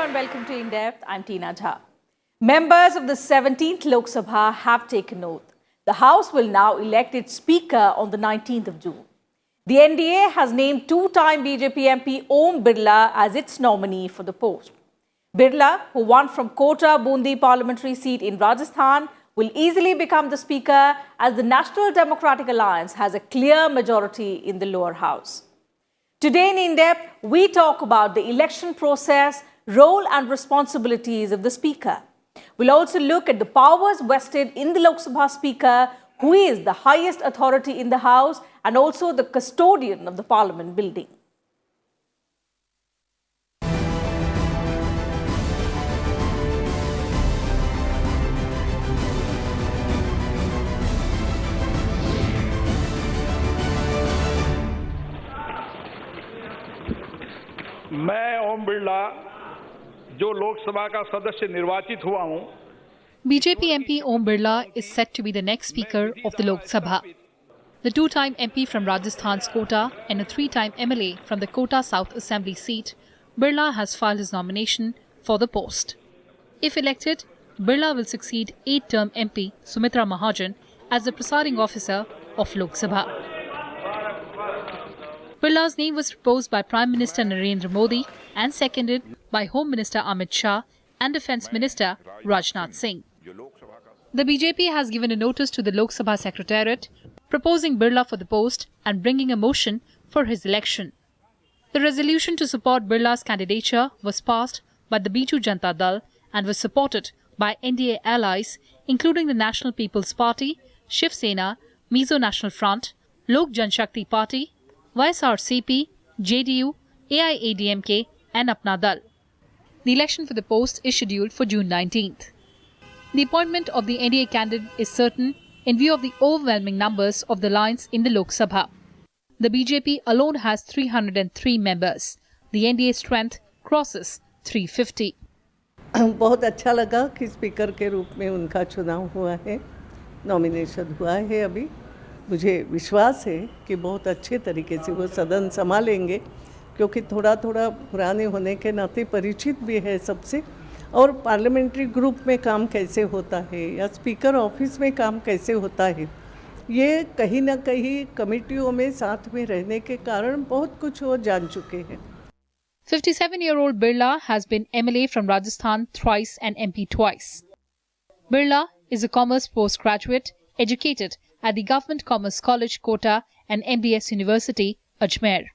and welcome to In Depth. I'm Teena Jha. Members of the 17th Lok Sabha have taken oath. The House will now elect its Speaker on the 19th of June. The NDA has named two-time BJP MP Om Birla as its nominee for the post. Birla, who won from Kota-Bundi parliamentary seat in Rajasthan, will easily become the Speaker as the National Democratic Alliance has a clear majority in the lower house. Today in In-Depth, we talk about the election process, role and responsibilities of the Speaker. We'll also look at the powers vested in the Lok Sabha Speaker, who is the highest authority in the House and also the custodian of the Parliament building. मैं ओम बिरला जो लोकसभा का सदस्य निर्वाचित हुआ हूं. BJP MP Om Birla is set to be the next Speaker of the Lok Sabha. The two-time MP from Rajasthan's Kota and a three-time MLA from the Kota South Assembly seat, Birla has filed his nomination for the post. If elected, Birla will succeed 8-term MP Sumitra Mahajan as the presiding officer of Lok Sabha. Birla's name was proposed by Prime Minister Narendra Modi and seconded by Home Minister Amit Shah and Defence Minister Rajnath Singh. The BJP has given a notice to the Lok Sabha Secretariat proposing Birla for the post and bringing a motion for his election. The resolution to support Birla's candidature was passed by the Biju Janata Dal and was supported by NDA allies including the National People's Party, Shiv Sena, Mizo National Front, Lok Janshakti Party, YSRCP, JDU, AIADMK and Apna Dal. The election for the post is scheduled for June 19th. The appointment of the NDA candidate is certain in view of the overwhelming numbers of the alliance in the Lok Sabha. The BJP alone has 303 members. The NDA strength crosses 350. बहुत अच्छा लगा कि speaker के रूप में उनका चुनाव हुआ है, नॉमिनेशन हुआ है अभी. मुझे विश्वास है कि बहुत अच्छे तरीके से वो सदन संभालेंगे क्योंकि थोड़ा थोड़ा पुराने होने के नाते परिचित भी है सबसे, और पार्लियामेंट्री ग्रुप में काम कैसे होता है या स्पीकर ऑफिस में काम कैसे होता है, ये कहीं ना कहीं कमेटियों में साथ में रहने के कारण बहुत कुछ वो जान चुके हैं. 57-year-old Birla has been MLA from Rajasthan thrice and MP twice. Birla is a commerce postgraduate educated at the Government Commerce College, Kota and MBS University, Ajmer.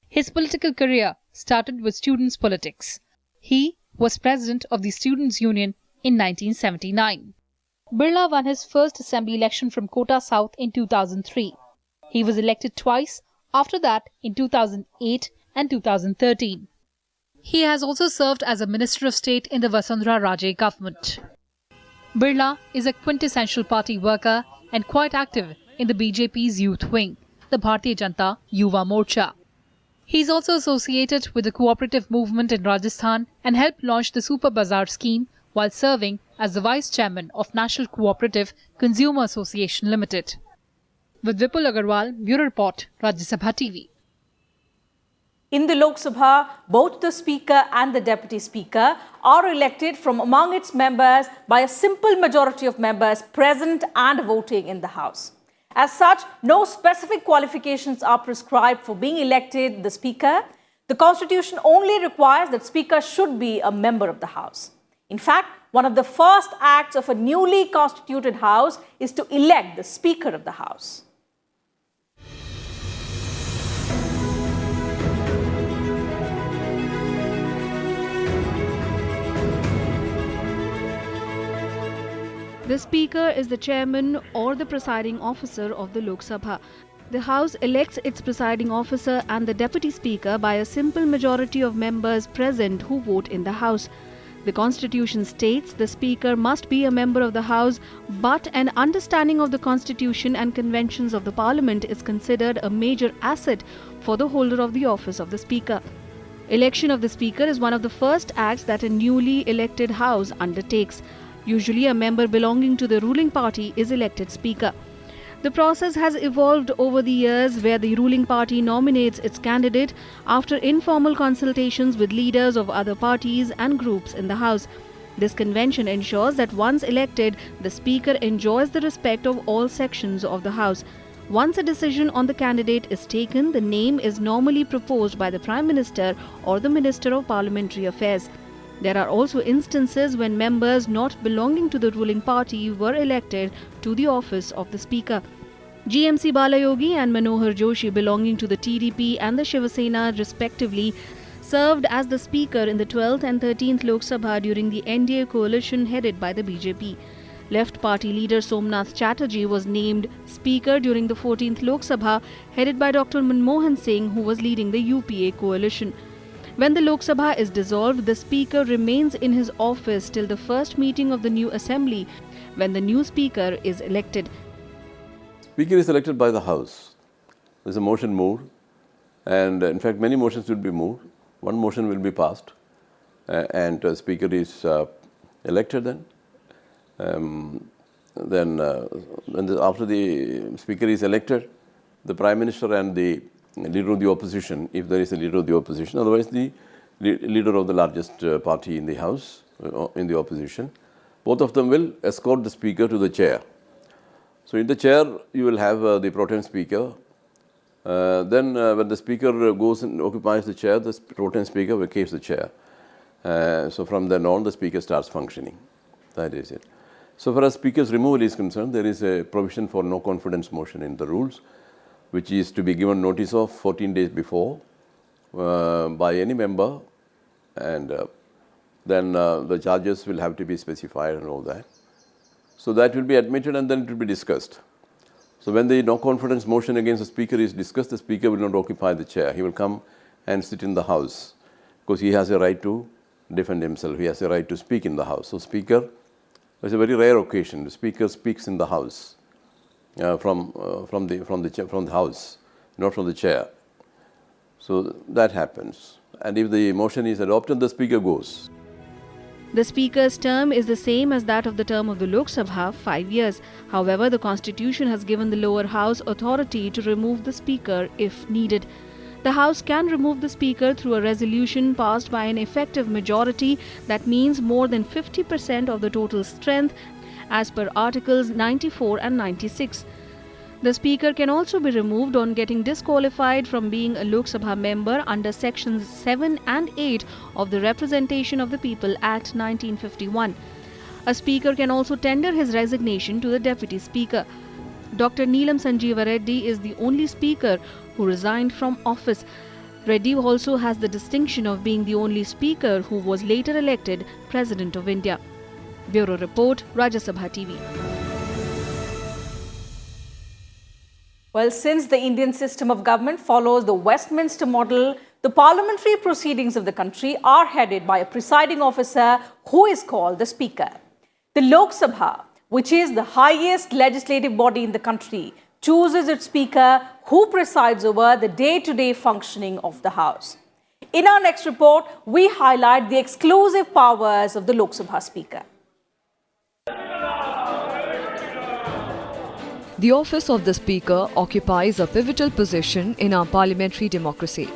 His political career started with students' politics. He was president of the Students' Union in 1979. Birla won his first assembly election from Kota South in 2003. He was elected twice, after that in 2008 and 2013. He has also served as a Minister of State in the Vasundhara Raje government. Birla is a quintessential party worker and quite active in the BJP's youth wing, the Bharatiya Janata Yuva Morcha. He is also associated with the cooperative movement in Rajasthan and helped launch the Super Bazaar scheme while serving as the Vice Chairman of National Cooperative Consumer Association Limited. With Vipul Agarwal, Bureau Report, Rajya Sabha TV. In the Lok Sabha, both the Speaker and the Deputy Speaker are elected from among its members by a simple majority of members present and voting in the House. As such, no specific qualifications are prescribed for being elected the Speaker. The Constitution only requires that Speaker should be a member of the House. In fact, one of the first acts of a newly constituted House is to elect the Speaker of the House. The Speaker is the chairman or the presiding officer of the Lok Sabha. The House elects its presiding officer and the Deputy Speaker by a simple majority of members present who vote in the House. The Constitution states the Speaker must be a member of the House, but an understanding of the Constitution and conventions of the Parliament is considered a major asset for the holder of the office of the Speaker. Election of the Speaker is one of the first acts that a newly elected House undertakes. Usually, a member belonging to the ruling party is elected Speaker. The process has evolved over the years where the ruling party nominates its candidate after informal consultations with leaders of other parties and groups in the House. This convention ensures that once elected, the Speaker enjoys the respect of all sections of the House. Once a decision on the candidate is taken, the name is normally proposed by the Prime Minister or the Minister of Parliamentary Affairs. There are also instances when members not belonging to the ruling party were elected to the office of the Speaker. GMC Balayogi and Manohar Joshi, belonging to the TDP and the Shiva Sena respectively, served as the Speaker in the 12th and 13th Lok Sabha during the NDA coalition headed by the BJP. Left Party leader Somnath Chatterjee was named Speaker during the 14th Lok Sabha, headed by Dr. Manmohan Singh, who was leading the UPA coalition. When the Lok Sabha is dissolved, the Speaker remains in his office till the first meeting of the new assembly, when the new Speaker is elected. Speaker is elected by the House. There is a motion moved, and in fact many motions will be moved. One motion will be passed, and Speaker is elected then. After the Speaker is elected, the Prime Minister and the leader of the opposition, if there is a leader of the opposition, otherwise the leader of the largest party in the House, in the opposition, both of them will escort the Speaker to the chair. So in the chair, you will have the pro tem Speaker. Then when the Speaker goes and occupies the chair, the pro tem Speaker vacates the chair. So from then on, the Speaker starts functioning. That is it. So far as Speaker's removal is concerned, there is a provision for no confidence motion in the rules, which is to be given notice of 14 days before by any member, and then the charges will have to be specified and all that. So that will be admitted and then it will be discussed. So when the no confidence motion against the Speaker is discussed, the Speaker will not occupy the chair. He will come and sit in the House because he has a right to defend himself. He has a right to speak in the House. So Speaker, it's a very rare occasion. The Speaker speaks in the House. From the House, not from the chair. So that happens. And if the motion is adopted, the Speaker goes. The Speaker's term is the same as that of the term of the Lok Sabha, 5 years. However, the Constitution has given the lower house authority to remove the Speaker if needed. The House can remove the Speaker through a resolution passed by an effective majority, that means more than 50% of the total strength, as per Articles 94 and 96. The Speaker can also be removed on getting disqualified from being a Lok Sabha member under Sections 7 and 8 of the Representation of the People Act 1951. A Speaker can also tender his resignation to the Deputy Speaker. Dr. Neelam Sanjeeva Reddy is the only Speaker who resigned from office. Reddy also has the distinction of being the only Speaker who was later elected President of India. Bureau Report, Rajya Sabha TV. Well, since the Indian system of government follows the Westminster model, the parliamentary proceedings of the country are headed by a presiding officer who is called the Speaker. The Lok Sabha, which is the highest legislative body in the country, chooses its Speaker, who presides over the day-to-day functioning of the House. In our next report, we highlight the exclusive powers of the Lok Sabha Speaker. The office of the Speaker occupies a pivotal position in our parliamentary democracy.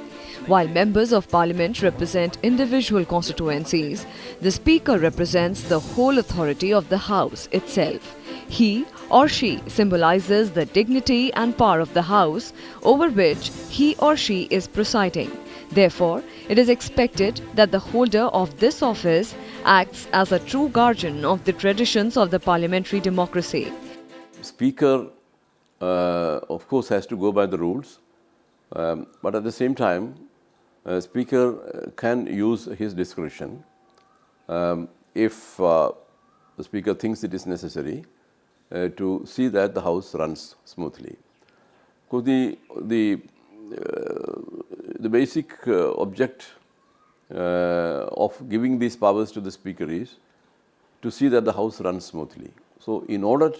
While members of Parliament represent individual constituencies, the Speaker represents the whole authority of the House itself. He or she symbolizes the dignity and power of the House over which he or she is presiding. Therefore, it is expected that the holder of this office acts as a true guardian of the traditions of the parliamentary democracy. Speaker, of course, has to go by the rules, but at the same time, Speaker can use his discretion if the Speaker thinks it is necessary to see that the House runs smoothly. Because the basic object of giving these powers to the Speaker is to see that the House runs smoothly. So, in order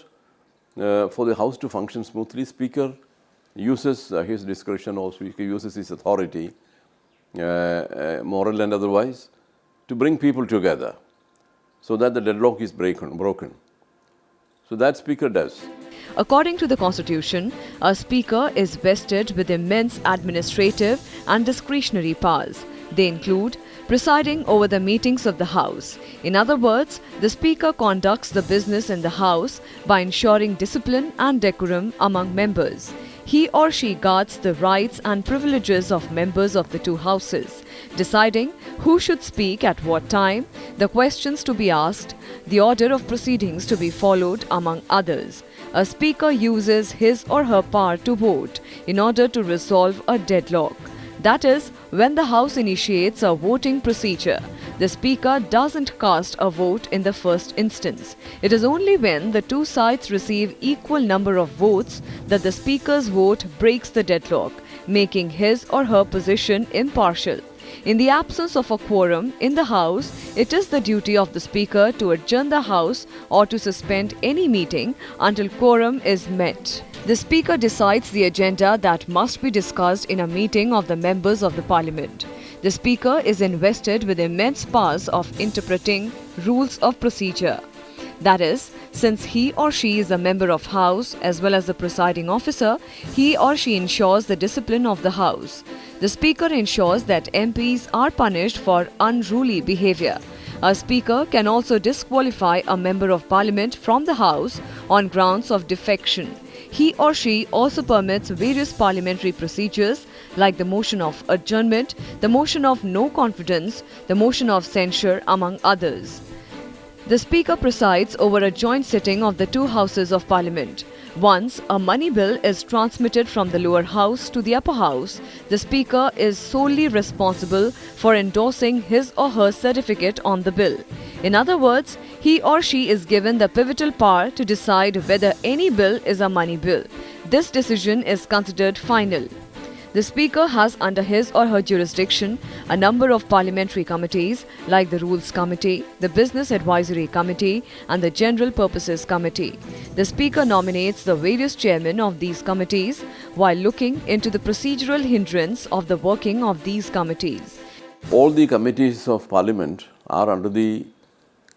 for the House to function smoothly, Speaker uses his discretion, also he uses his authority, moral and otherwise, to bring people together so that the deadlock is broken. So that Speaker does. According to the Constitution, a speaker is vested with immense administrative and discretionary powers. They include presiding over the meetings of the House. In other words, the Speaker conducts the business in the House by ensuring discipline and decorum among members. He or she guards the rights and privileges of members of the two houses, deciding who should speak at what time, the questions to be asked, the order of proceedings to be followed, among others. A speaker uses his or her power to vote in order to resolve a deadlock. That is, when the House initiates a voting procedure, the Speaker doesn't cast a vote in the first instance. It is only when the two sides receive equal number of votes that the Speaker's vote breaks the deadlock, making his or her position impartial. In the absence of a quorum in the House, it is the duty of the Speaker to adjourn the House or to suspend any meeting until quorum is met. The Speaker decides the agenda that must be discussed in a meeting of the members of the Parliament. The Speaker is invested with immense powers of interpreting rules of procedure. That is, since he or she is a member of House as well as the presiding officer, he or she ensures the discipline of the House. The Speaker ensures that MPs are punished for unruly behaviour. A Speaker can also disqualify a member of Parliament from the House on grounds of defection. He or she also permits various parliamentary procedures like the motion of adjournment, the motion of no confidence, the motion of censure, among others. The Speaker presides over a joint sitting of the two houses of Parliament. Once a money bill is transmitted from the lower house to the upper house, the Speaker is solely responsible for endorsing his or her certificate on the bill. In other words, he or she is given the pivotal power to decide whether any bill is a money bill. This decision is considered final. The Speaker has under his or her jurisdiction a number of parliamentary committees like the Rules Committee, the Business Advisory Committee and the General Purposes Committee. The Speaker nominates the various chairmen of these committees while looking into the procedural hindrance of the working of these committees. All the committees of Parliament are under the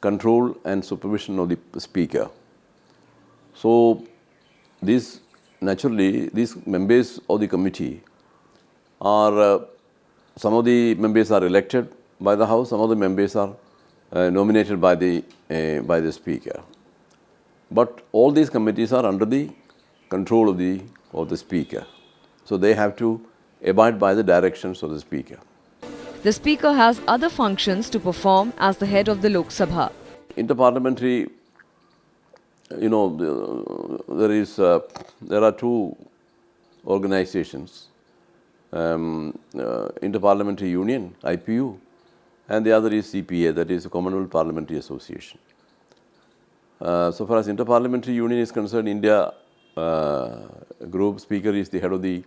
control and supervision of the Speaker. So, these members of the committee are, some of the members are elected by the House, some of the members are nominated by the Speaker. But all these committees are under the control of the Speaker. So, they have to abide by the directions of the Speaker. The Speaker has other functions to perform as the head of the Lok Sabha. Interparliamentary, there are two organizations, Interparliamentary Union, IPU, and the other is CPA, that is the Commonwealth Parliamentary Association. So far as Interparliamentary Union is concerned, India group, Speaker is the head of the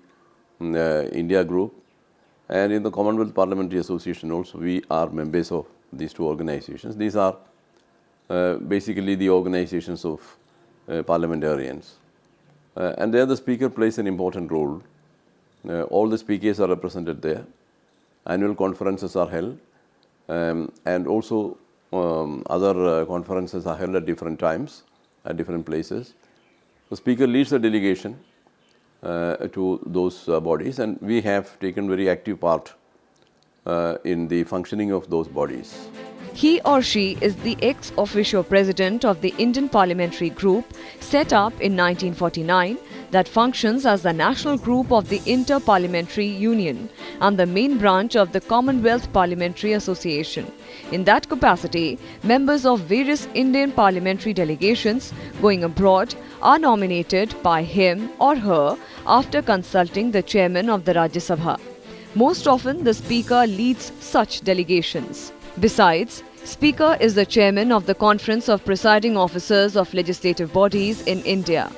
India group. And in the Commonwealth Parliamentary Association also, we are members of these two organizations. These are basically the organizations of parliamentarians. And there the Speaker plays an important role. All the speakers are represented there. Annual conferences are held. And also other conferences are held at different times, at different places. The Speaker leads the delegation to those bodies, and we have taken very active part in the functioning of those bodies. He or she is the ex officio president of the Indian Parliamentary Group set up in 1949 that functions as the national group of the Inter-Parliamentary Union and the main branch of the Commonwealth Parliamentary Association. In that capacity, members of various Indian parliamentary delegations going abroad are nominated by him or her after consulting the chairman of the Rajya Sabha. Most often, the Speaker leads such delegations. Besides, Speaker is the chairman of the Conference of Presiding Officers of Legislative Bodies in India.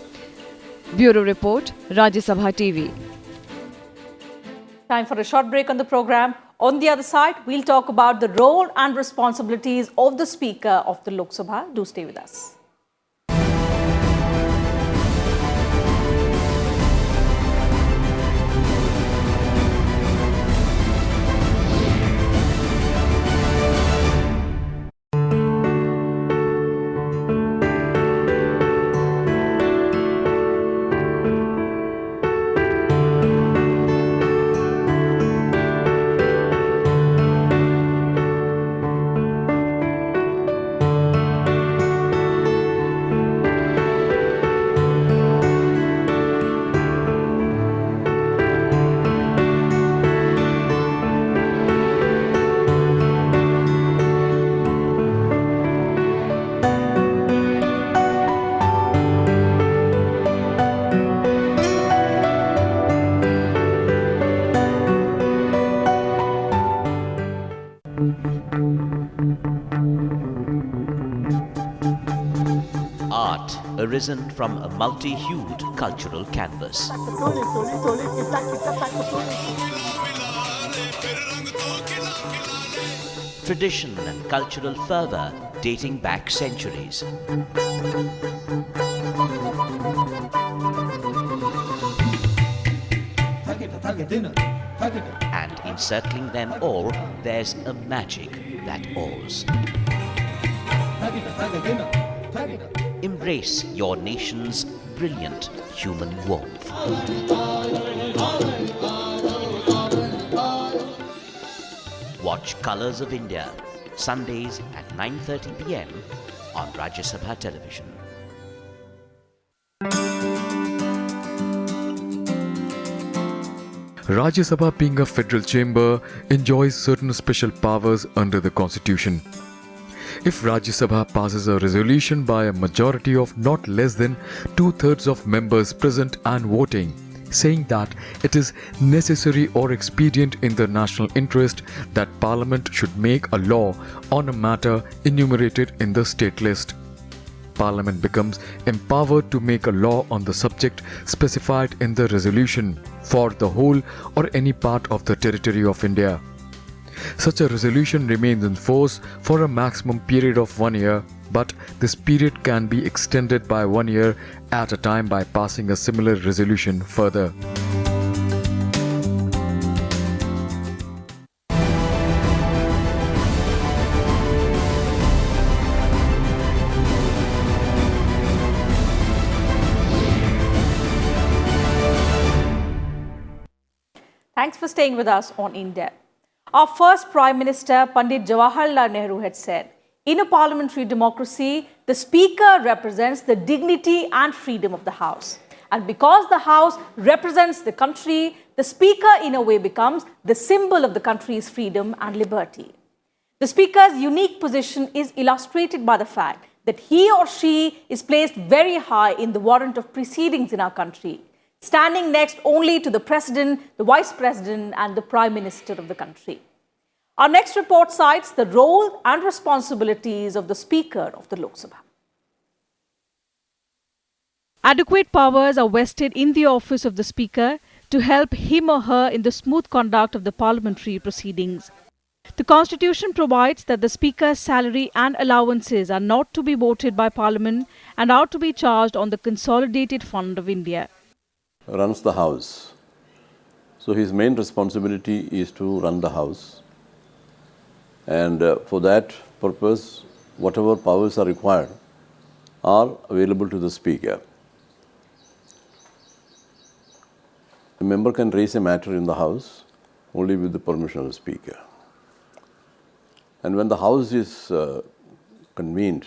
Bureau Report, Rajya Sabha TV. Time for a short break on the program. On the other side, we'll talk about the role and responsibilities of the Speaker of the Lok Sabha. Do stay with us. art arisen from a multi-hued cultural canvas. Tradition and cultural fervour dating back centuries. And encircling them all, there's a magic that awes. Embrace your nation's brilliant human warmth. Watch Colours of India, Sundays at 9:30 p.m. on Rajya Sabha television. Rajya Sabha, being a federal chamber, enjoys certain special powers under the constitution. If Rajya Sabha passes a resolution by a majority of not less than 2/3 of members present and voting, saying that it is necessary or expedient in the national interest that Parliament should make a law on a matter enumerated in the state list, Parliament becomes empowered to make a law on the subject specified in the resolution for the whole or any part of the territory of India. Such a resolution remains in force for a maximum period of 1 year, but this period can be extended by 1 year at a time by passing a similar resolution further. Thanks for staying with us on In Depth. Our first Prime Minister, Pandit Jawaharlal Nehru, had said, in a parliamentary democracy, the Speaker represents the dignity and freedom of the House. And because the House represents the country, the Speaker in a way becomes the symbol of the country's freedom and liberty. The Speaker's unique position is illustrated by the fact that he or she is placed very high in the warrant of proceedings in our country, standing next only to the President, the Vice President and the Prime Minister of the country. Our next report cites the role and responsibilities of the Speaker of the Lok Sabha. Adequate powers are vested in the office of the Speaker to help him or her in the smooth conduct of the parliamentary proceedings. The Constitution provides that the Speaker's salary and allowances are not to be voted by Parliament and are to be charged on the Consolidated Fund of India. Runs the House. So his main responsibility is to run the House. And for that purpose, whatever powers are required are available to the Speaker. A member can raise a matter in the House only with the permission of the Speaker. And when the House is convened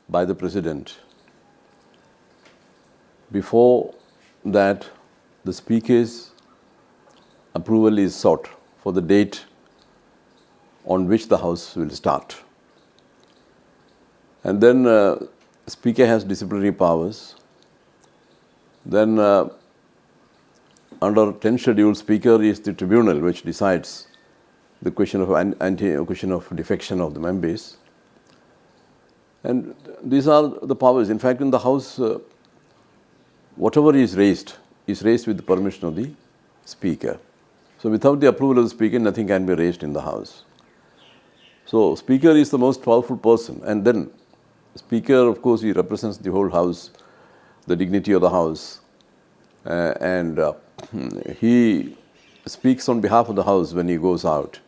by the President, before that the Speaker's approval is sought for the date on which the House will start. And then Speaker has disciplinary powers. Then under 10th schedule, Speaker is the tribunal which decides the question of defection of the members. And these are the powers. In fact, in the House, whatever is raised with the permission of the Speaker. So without the approval of the Speaker, nothing can be raised in the House. So Speaker is the most powerful person. And then Speaker, of course, he represents the whole House, the dignity of the House. And he speaks on behalf of the House when he goes out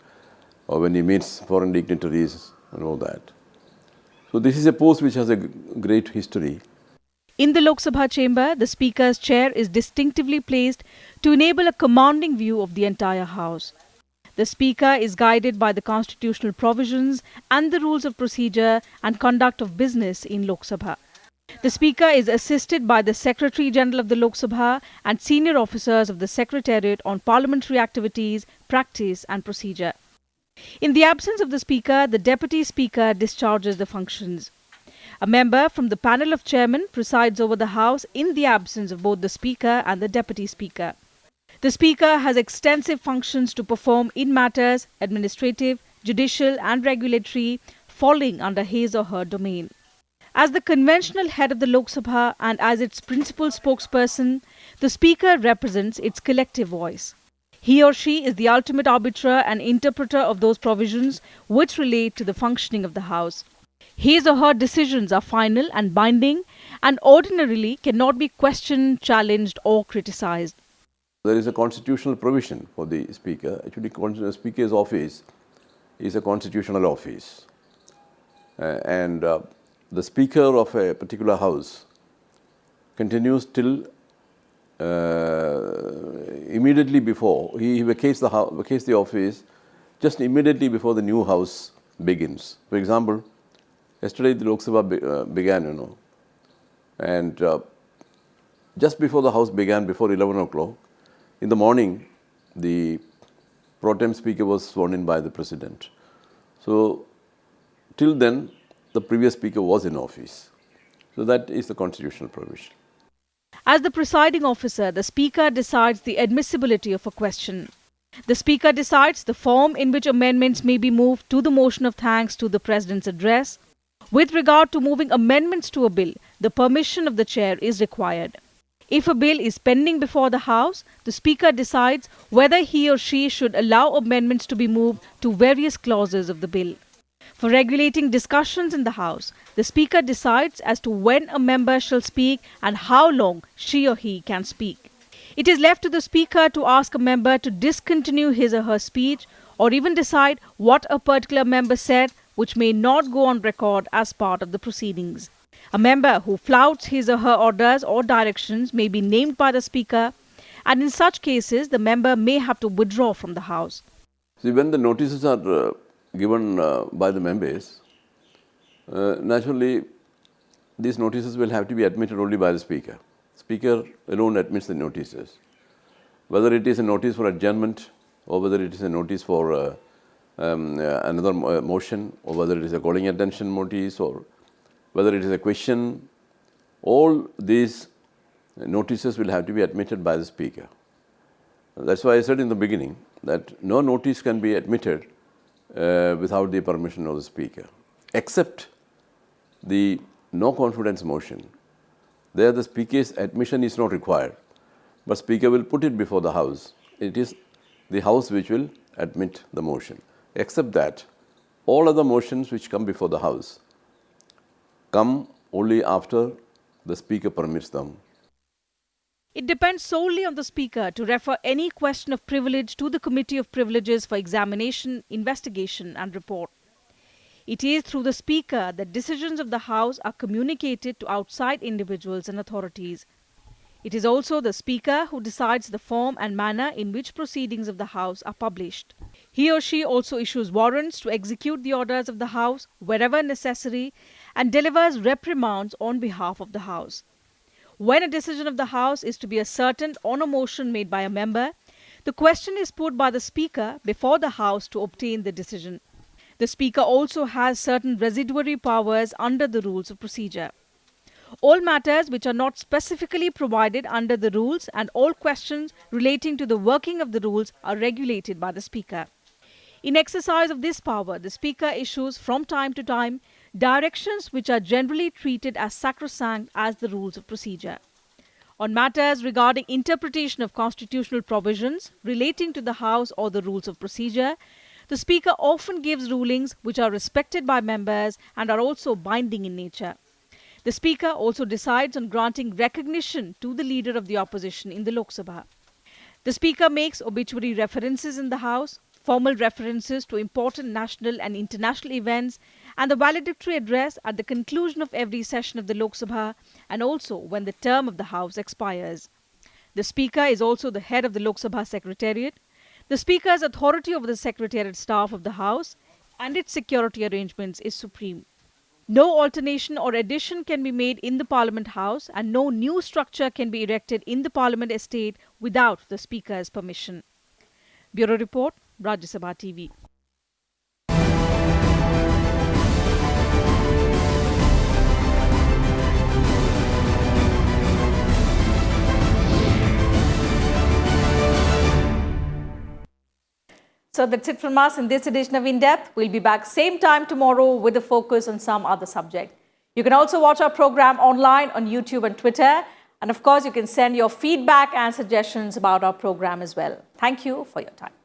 or when he meets foreign dignitaries and all that. So this is a post which has a great history. In the Lok Sabha chamber, the Speaker's chair is distinctively placed to enable a commanding view of the entire House. The Speaker is guided by the constitutional provisions and the rules of procedure and conduct of business in Lok Sabha. The Speaker is assisted by the Secretary General of the Lok Sabha and senior officers of the Secretariat on parliamentary activities, practice and procedure. In the absence of the Speaker, the Deputy Speaker discharges the functions. A member from the panel of chairmen presides over the House in the absence of both the Speaker and the Deputy Speaker. The Speaker has extensive functions to perform in matters administrative, judicial and regulatory falling under his or her domain. As the conventional head of the Lok Sabha and as its principal spokesperson, the Speaker represents its collective voice. He or she is the ultimate arbiter and interpreter of those provisions which relate to the functioning of the House. His or her decisions are final and binding and ordinarily cannot be questioned, challenged or criticized. There is a constitutional provision for the Speaker. Actually, the Speaker's office is a constitutional office. The Speaker of a particular House continues till immediately before, he vacates the office just immediately before the new House begins. For example, yesterday the Lok Sabha began, and just before the House began, before 11 o'clock, in the morning, the pro tem Speaker was sworn in by the President. So, till then, the previous Speaker was in office. So, that is the constitutional provision. As the presiding officer, the Speaker decides the admissibility of a question. The Speaker decides the form in which amendments may be moved to the motion of thanks to the President's address. With regard to moving amendments to a bill, the permission of the Chair is required. If a bill is pending before the House, the Speaker decides whether he or she should allow amendments to be moved to various clauses of the bill. For regulating discussions in the House, the Speaker decides as to when a member shall speak and how long she or he can speak. It is left to the Speaker to ask a member to discontinue his or her speech or even decide what a particular member said which may not go on record as part of the proceedings. A member who flouts his or her orders or directions may be named by the Speaker, and in such cases, the member may have to withdraw from the House. See, when the notices are given by the members, naturally, these notices will have to be admitted only by the Speaker. Speaker alone admits the notices. Whether it is a notice for adjournment or whether it is a notice for another motion or whether it is a calling attention notice or whether it is a question, all these notices will have to be admitted by the Speaker. That's why I said in the beginning that no notice can be admitted without the permission of the Speaker, except the no confidence motion. There the Speaker's admission is not required, but Speaker will put it before the House. It is the House which will admit the motion. Except that, all other motions which come before the House come only after the Speaker permits them. It depends solely on the Speaker to refer any question of privilege to the Committee of Privileges for examination, investigation and report. It is through the Speaker that decisions of the House are communicated to outside individuals and authorities. It is also the Speaker who decides the form and manner in which proceedings of the House are published. He or she also issues warrants to execute the orders of the House wherever necessary and delivers reprimands on behalf of the House. When a decision of the House is to be ascertained on a motion made by a member, the question is put by the Speaker before the House to obtain the decision. The Speaker also has certain residuary powers under the rules of procedure. All matters which are not specifically provided under the rules and all questions relating to the working of the rules are regulated by the Speaker. In exercise of this power, the Speaker issues from time to time directions which are generally treated as sacrosanct as the rules of procedure. On matters regarding interpretation of constitutional provisions relating to the House or the rules of procedure, the Speaker often gives rulings which are respected by members and are also binding in nature. The Speaker also decides on granting recognition to the Leader of the Opposition in the Lok Sabha. The Speaker makes obituary references in the House, formal references to important national and international events, and the valedictory address at the conclusion of every session of the Lok Sabha and also when the term of the House expires. The Speaker is also the head of the Lok Sabha Secretariat. The Speaker's authority over the Secretariat staff of the House and its security arrangements is supreme. No alternation or addition can be made in the Parliament House and no new structure can be erected in the Parliament Estate without the Speaker's permission. Bureau Report, Rajya Sabha TV. So that's it from us in this edition of In Depth. We'll be back same time tomorrow with a focus on some other subject. You can also watch our program online on YouTube and Twitter. And of course, you can send your feedback and suggestions about our program as well. Thank you for your time.